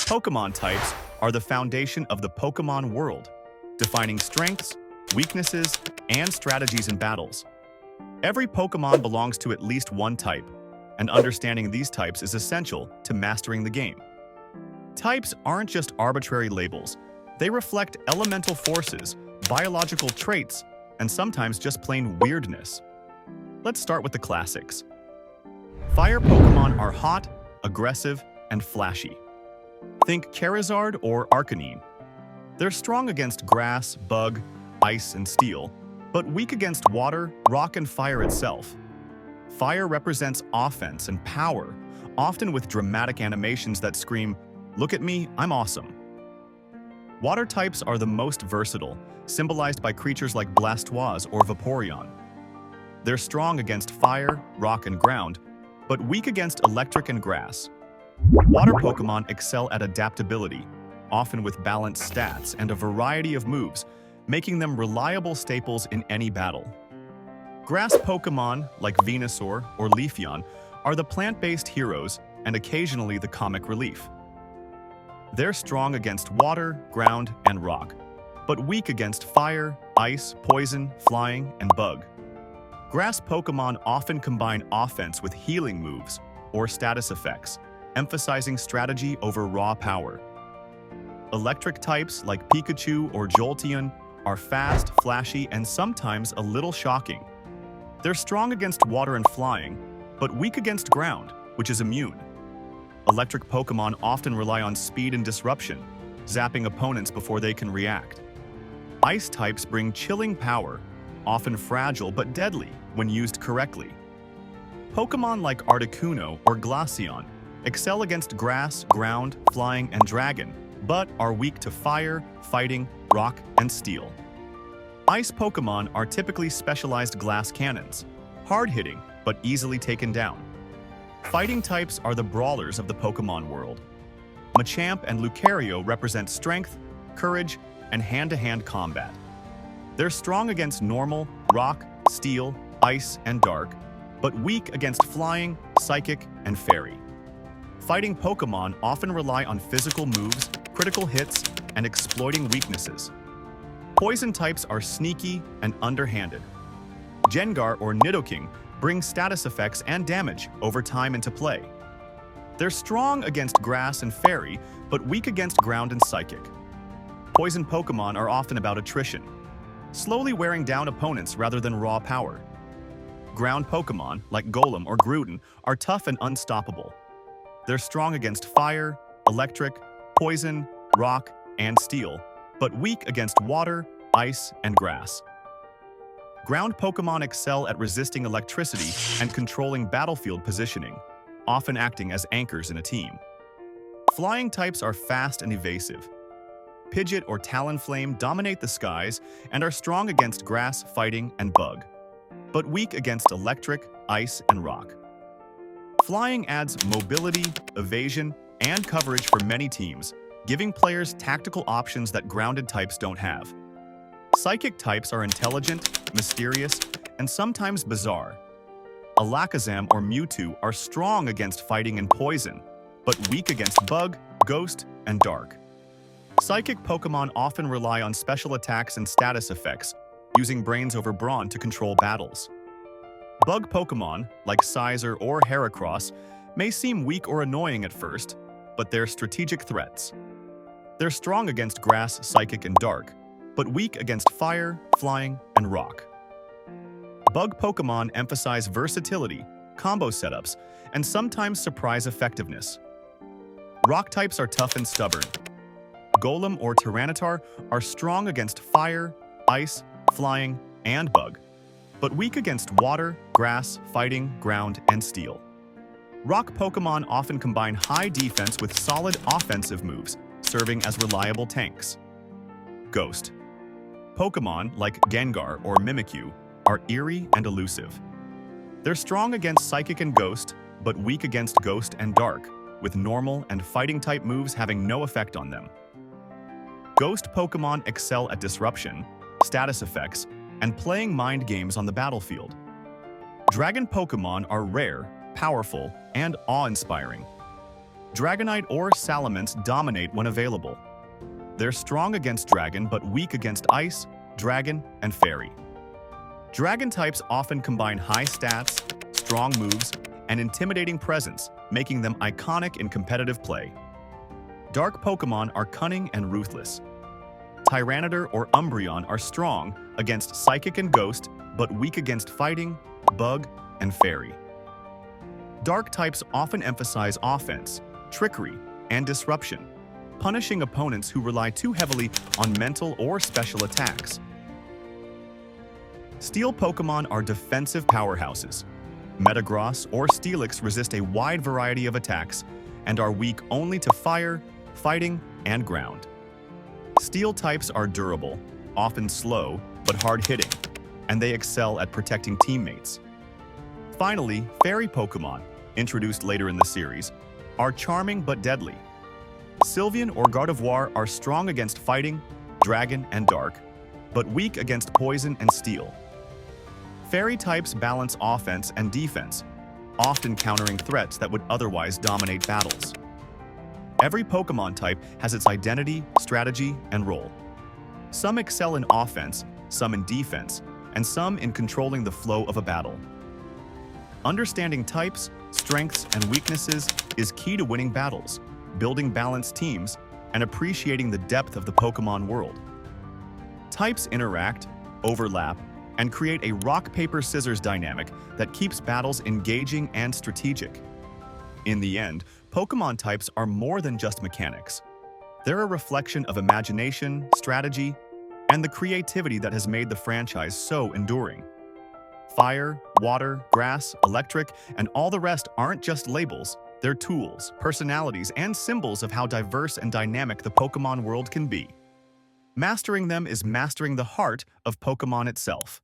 Pokémon types are the foundation of the Pokémon world, defining strengths, weaknesses, and strategies in battles. Every Pokémon belongs to at least one type, and understanding these types is essential to mastering the game. Types aren't just arbitrary labels. They reflect elemental forces, biological traits, and sometimes just plain weirdness. Let's start with the classics. Fire Pokémon are hot, aggressive, and flashy. Think Charizard or Arcanine. They're strong against grass, bug, ice, and steel, but weak against water, rock, and fire itself. Fire represents offense and power, often with dramatic animations that scream, "Look at me, I'm awesome." Water types are the most versatile, symbolized by creatures like Blastoise or Vaporeon. They're strong against fire, rock, and ground, but weak against electric and grass. Water Pokémon excel at adaptability, often with balanced stats and a variety of moves, making them reliable staples in any battle. Grass Pokémon, like Venusaur or Leafeon, are the plant-based heroes and occasionally the comic relief. They're strong against water, ground, and rock, but weak against fire, ice, poison, flying, and bug. Grass Pokémon often combine offense with healing moves or status effects, emphasizing strategy over raw power. Electric types like Pikachu or Jolteon are fast, flashy, and sometimes a little shocking. They're strong against water and flying, but weak against ground, which is immune. Electric Pokémon often rely on speed and disruption, zapping opponents before they can react. Ice types bring chilling power, often fragile but deadly when used correctly. Pokémon like Articuno or Glaceon excel against grass, ground, flying, and dragon, but are weak to fire, fighting, rock, and steel. Ice Pokémon are typically specialized glass cannons, hard-hitting but easily taken down. Fighting types are the brawlers of the Pokémon world. Machamp and Lucario represent strength, courage, and hand-to-hand combat. They're strong against normal, rock, steel, ice, and dark, but weak against flying, psychic, and fairy. Fighting Pokémon often rely on physical moves, critical hits, and exploiting weaknesses. Poison types are sneaky and underhanded. Gengar or Nidoking bring status effects and damage over time into play. They're strong against grass and fairy, but weak against ground and psychic. Poison Pokémon are often about attrition, slowly wearing down opponents rather than raw power. Ground Pokémon, like Golem or Groudon, are tough and unstoppable. They're strong against fire, electric, poison, rock, and steel, but weak against water, ice, and grass. Ground Pokémon excel at resisting electricity and controlling battlefield positioning, often acting as anchors in a team. Flying types are fast and evasive. Pidgeot or Talonflame dominate the skies and are strong against grass, fighting, and bug, but weak against electric, ice, and rock. Flying adds mobility, evasion, and coverage for many teams, giving players tactical options that grounded types don't have. Psychic types are intelligent, mysterious, and sometimes bizarre. Alakazam or Mewtwo are strong against fighting and poison, but weak against bug, ghost, and dark. Psychic Pokémon often rely on special attacks and status effects, using brains over brawn to control battles. Bug Pokémon, like Scizor or Heracross, may seem weak or annoying at first, but they're strategic threats. They're strong against grass, psychic, and dark, but weak against fire, flying, and rock. Bug Pokémon emphasize versatility, combo setups, and sometimes surprise effectiveness. Rock types are tough and stubborn. Golem or Tyranitar are strong against fire, ice, flying, and bug, but weak against water, grass, fighting, ground, and steel. Rock Pokémon often combine high defense with solid offensive moves, serving as reliable tanks. Ghost Pokémon, like Gengar or Mimikyu, are eerie and elusive. They're strong against Psychic and Ghost, but weak against Ghost and Dark, with normal and fighting-type moves having no effect on them. Ghost Pokémon excel at disruption, status effects, and playing mind games on the battlefield. Dragon Pokémon are rare, powerful, and awe-inspiring. Dragonite or Salamence dominate when available. They're strong against Dragon but weak against Ice, Dragon, and Fairy. Dragon types often combine high stats, strong moves, and intimidating presence, making them iconic in competitive play. Dark Pokémon are cunning and ruthless. Tyranitar or Umbreon are strong against Psychic and Ghost, but weak against Fighting, Bug, and Fairy. Dark types often emphasize offense, trickery, and disruption, punishing opponents who rely too heavily on mental or special attacks. Steel Pokémon are defensive powerhouses. Metagross or Steelix resist a wide variety of attacks and are weak only to fire, fighting, and ground. Steel types are durable, often slow but hard-hitting, and they excel at protecting teammates. Finally, Fairy Pokémon, introduced later in the series, are charming but deadly. Sylveon or Gardevoir are strong against Fighting, Dragon, and Dark, but weak against Poison and Steel. Fairy types balance offense and defense, often countering threats that would otherwise dominate battles. Every Pokémon type has its identity, strategy, and role. Some excel in offense, some in defense, and some in controlling the flow of a battle. Understanding types, strengths, and weaknesses is key to winning battles, building balanced teams, and appreciating the depth of the Pokémon world. Types interact, overlap, and create a rock-paper-scissors dynamic that keeps battles engaging and strategic. In the end, Pokémon types are more than just mechanics. They're a reflection of imagination, strategy, and the creativity that has made the franchise so enduring. Fire, water, grass, electric, and all the rest aren't just labels, they're tools, personalities, and symbols of how diverse and dynamic the Pokémon world can be. Mastering them is mastering the heart of Pokémon itself.